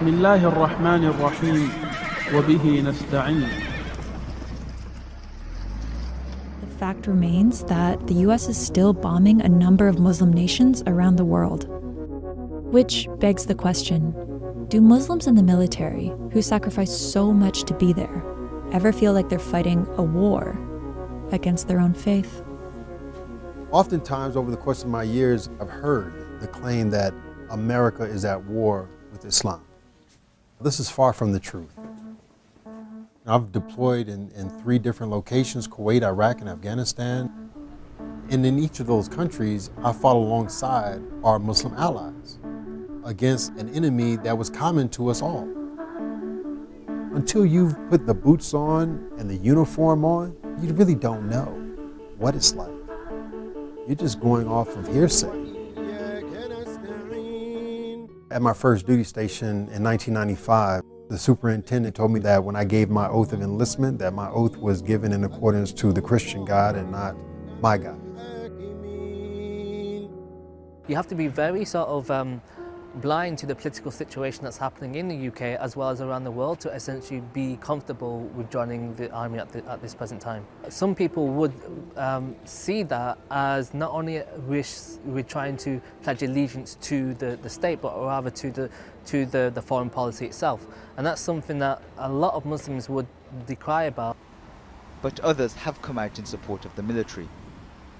بسم الله الرحمن الرحيم وبه نستعين. The fact remains that the US is still bombing a number of Muslim nations around the world. Which begs the question, do Muslims in the military, who sacrifice so much to be there, ever feel like they're fighting a war against their own faith? Oftentimes over the course of my years, I've heard the claim that America is at war with Islam. This is far from the truth. I've deployed in 3 different locations, Kuwait, Iraq, and Afghanistan. And in each of those countries, I fought alongside our Muslim allies against an enemy that was common to us all. Until you've put the boots on and the uniform on, you really don't know what it's like. You're just going off of hearsay. At my first duty station in 1995, the superintendent told me that when I gave my oath of enlistment, that my oath was given in accordance to the Christian God and not my God. You have to be very sort of blind to the political situation that's happening in the UK as well as around the world to essentially be comfortable with joining the army at this present time. Some people would see that as not only we're trying to pledge allegiance to the state, but rather to the foreign policy itself. And that's something that a lot of Muslims would decry about. But others have come out in support of the military.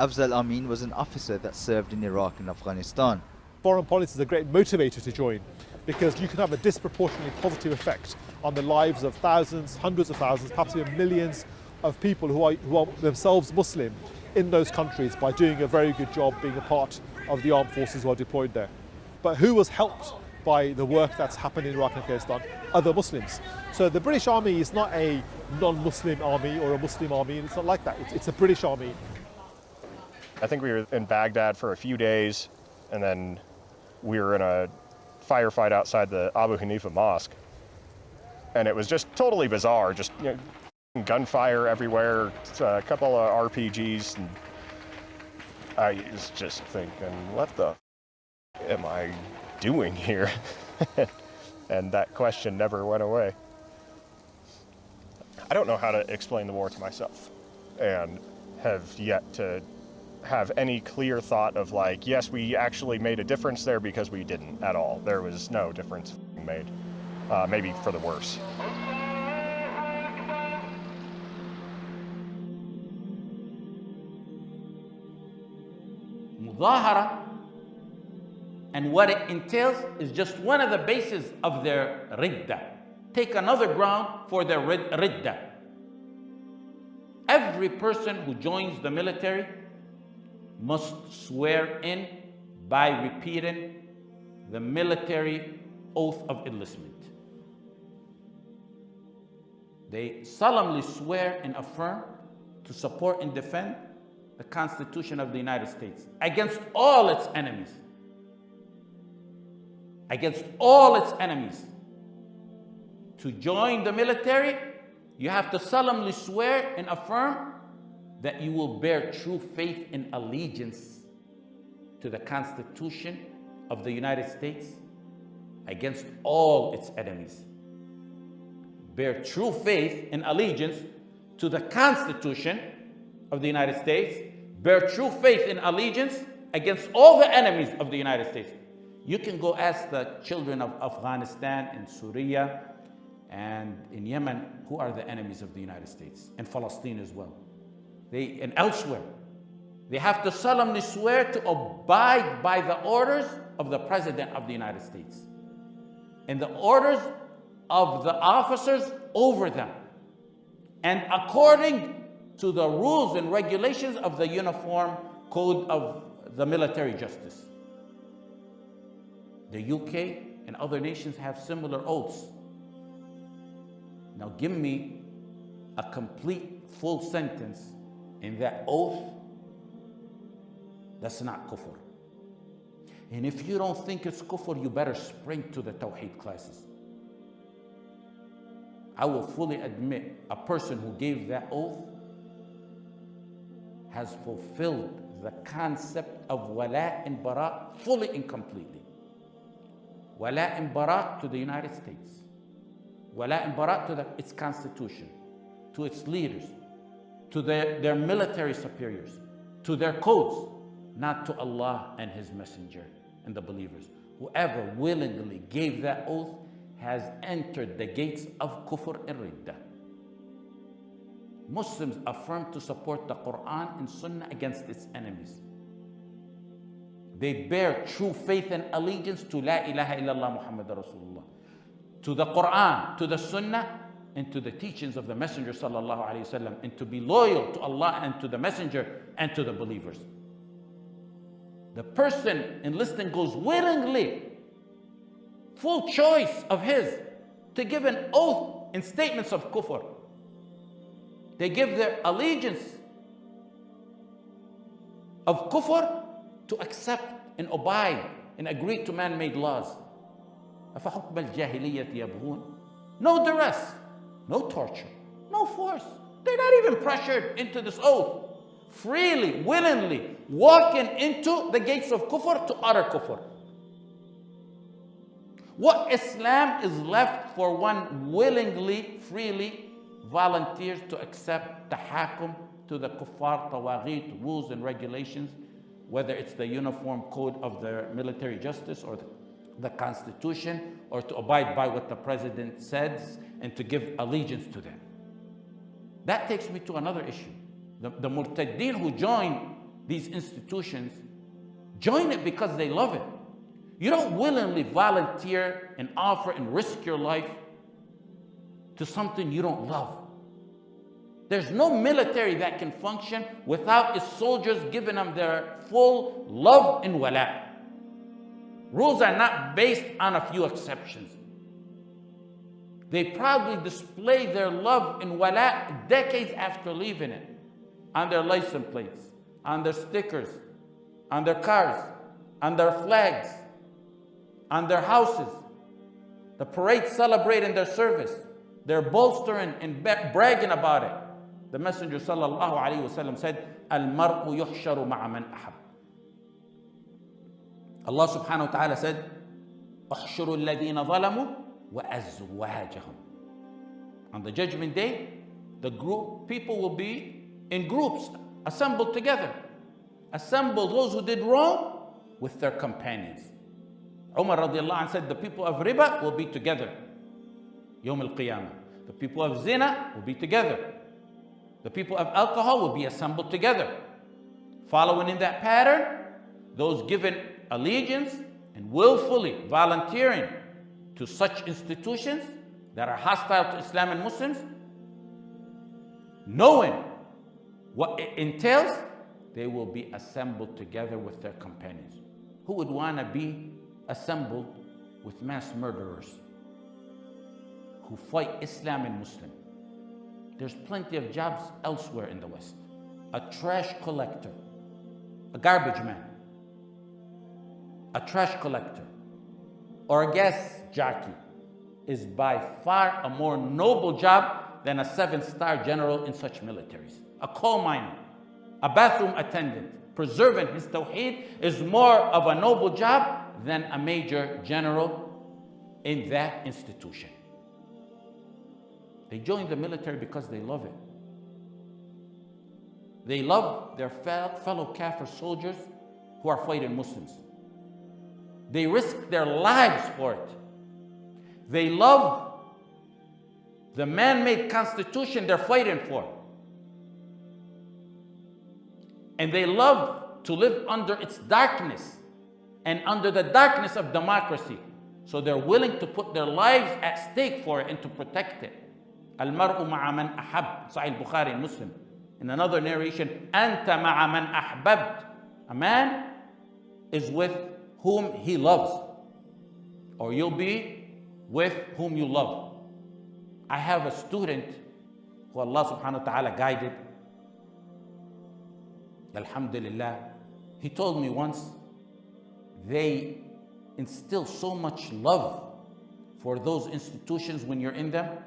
Afzal Amin was an officer that served in Iraq and Afghanistan. Foreign policy is a great motivator to join because you can have a disproportionately positive effect on the lives of thousands, hundreds of thousands, perhaps even millions of people who are themselves Muslim in those countries by doing a very good job being a part of the armed forces who are deployed there. But who was helped by the work that's happened in Iraq and Afghanistan? Other Muslims. So the British Army is not a non-Muslim army or a Muslim army, and it's not like that. It's a British army. I think we were in Baghdad for a few days, and then we were in a firefight outside the Abu Hanifa Mosque. And it was just totally bizarre, just gunfire everywhere, a couple of RPGs. And I was just thinking, what the am I doing here? And that question never went away. I don't know how to explain the war to myself, and have yet to have any clear thought of like, yes, we actually made a difference there, because we didn't at all. There was no difference made, maybe for the worse. Mudahara and what it entails is just one of the bases of their ridda. Take another ground for their ridda. Every person who joins the military must swear in by repeating the military oath of enlistment. They solemnly swear and affirm to support and defend the Constitution of the United States against all its enemies. Against all its enemies. To join the military, you have to solemnly swear and affirm that you will bear true faith and allegiance to the Constitution of the United States against all its enemies. Bear true faith and allegiance to the Constitution of the United States. Bear true faith and allegiance against all the enemies of the United States. You can go ask the children of Afghanistan and Syria and in Yemen who are the enemies of the United States, and Palestine as well. And elsewhere, they have to solemnly swear to abide by the orders of the President of the United States and the orders of the officers over them, and according to the rules and regulations of the Uniform Code of the Military Justice. The UK and other nations have similar oaths. Now give me a complete, full sentence in that oath that's not kufr. And if you don't think it's kufr, you better spring to the Tawheed classes. I will fully admit a person who gave that oath has fulfilled the concept of wala and bara fully and completely. Wala'in bara to the United States. Wala'in bara to its constitution, to its leaders, to their military superiors, to their codes, not to Allah and His Messenger and the believers. Whoever willingly gave that oath has entered the gates of Kufr and Ridda. Muslims affirm to support the Quran and Sunnah against its enemies. They bear true faith and allegiance to La ilaha illallah Muhammad Rasulullah, to the Quran, to the Sunnah, and to the teachings of the Messenger sallallahu alaihi wasallam, and to be loyal to Allah and to the Messenger and to the believers. The person enlisting goes willingly, full choice of his, to give an oath in statements of kufr. They give their allegiance of kufr to accept and abide and agree to man-made laws. أَفَحُكْمَ الْجَاهِلِيَّةِ يَبْغُونَ? No duress, no torture, no force. They're not even pressured into this oath. Freely, willingly, walking into the gates of kufr to utter kufr. What Islam is left for one willingly, freely volunteers to accept tahakum to the kuffar, tawaghit, rules and regulations, whether it's the uniform code of their military justice or the constitution, or to abide by what the president says and to give allegiance to them. That takes me to another issue. The Murtaddin who join these institutions, join it because they love it. You don't willingly volunteer and offer and risk your life to something you don't love. There's no military that can function without its soldiers giving them their full love and wala. Rules are not based on a few exceptions. They proudly display their love and wala decades after leaving it, on their license plates, on their stickers, on their cars, on their flags, on their houses. The parade celebrating their service. They're bolstering and bragging about it. The Messenger sallallahu alaihi wasallam said, "Al-mar'u yuhsharu ma'a man ahab." Allah subhanahu wa ta'ala said, "Uhshuru alladhina zalamu wa azwajahum." On the judgment day, people will be in groups, assembled together. Assemble those who did wrong with their companions. Umar radiallahu anh said, the people of riba will be together. Yawm al-Qiyamah. The people of zina will be together. The people of alcohol will be assembled together. Following in that pattern, those given allegiance and willfully volunteering to such institutions that are hostile to Islam and Muslims, knowing what it entails, they will be assembled together with their companions. Who would want to be assembled with mass murderers who fight Islam and Muslim? There's plenty of jobs elsewhere in the West. A trash collector, a garbage man, a trash collector, or a gas jockey is by far a more noble job than a 7-star general in such militaries. A coal miner, a bathroom attendant, preserving his tawheed is more of a noble job than a major general in that institution. They join the military because they love it. They love their fellow Kāfir soldiers who are fighting Muslims. They risk their lives for it. They love the man-made constitution they're fighting for. And they love to live under its darkness and under the darkness of democracy. So they're willing to put their lives at stake for it and to protect it. Al-mar'u ma'a man ahab, Sahih Bukhari and Muslim. In another narration, Anta ma'a man ahbabt. A man is with whom he loves, or you'll be with whom you love. I have a student who Allah subhanahu wa ta'ala guided. Alhamdulillah. He told me once, they instill so much love for those institutions when you're in them.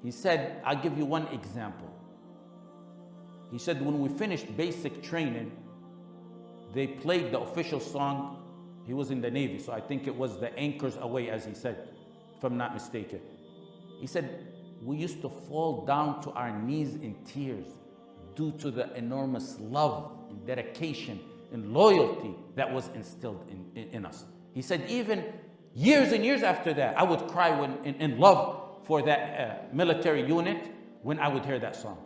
He said, I'll give you one example. He said, when we finished basic training, they played the official song He was in the Navy, so I think it was the anchors away, as he said, if I'm not mistaken. He said, we used to fall down to our knees in tears due to the enormous love and dedication and loyalty that was instilled in us. He said, even years and years after that, I would cry in love for that military unit when I would hear that song.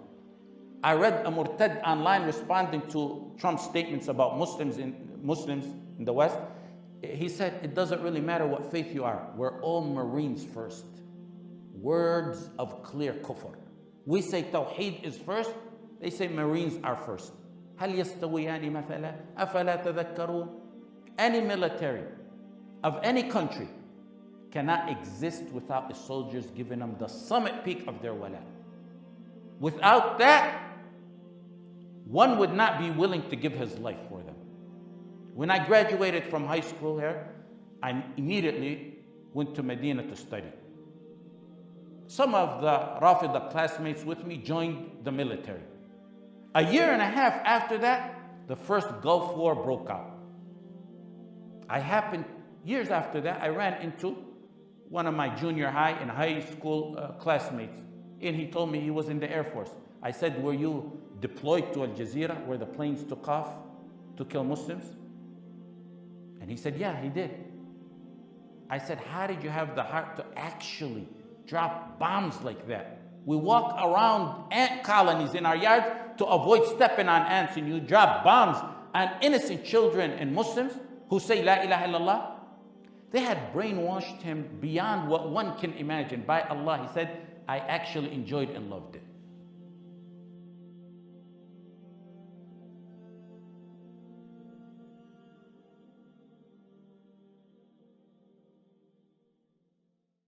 I read a Murtad online responding to Trump's statements about Muslims in the West. He said, it doesn't really matter what faith you are. We're all Marines first. Words of clear kufr. We say Tawheed is first. They say Marines are first. هل يستويان مثلا أفلا تذكرون? Any military of any country cannot exist without the soldiers giving them the summit peak of their wala. Without that, one would not be willing to give his life for them. When I graduated from high school here, I immediately went to Medina to study. Some of the Rafida classmates with me joined the military. A year and a half after that, the first Gulf War broke out. Years after that, I ran into one of my junior high and high school classmates, and he told me he was in the Air Force. I said, were you deployed to Al Jazeera where the planes took off to kill Muslims? And he said, yeah, he did. I said, how did you have the heart to actually drop bombs like that? We walk around ant colonies in our yards to avoid stepping on ants, and you drop bombs on innocent children and Muslims who say La ilaha illallah. They had brainwashed him beyond what one can imagine. By Allah, he said, I actually enjoyed and loved it.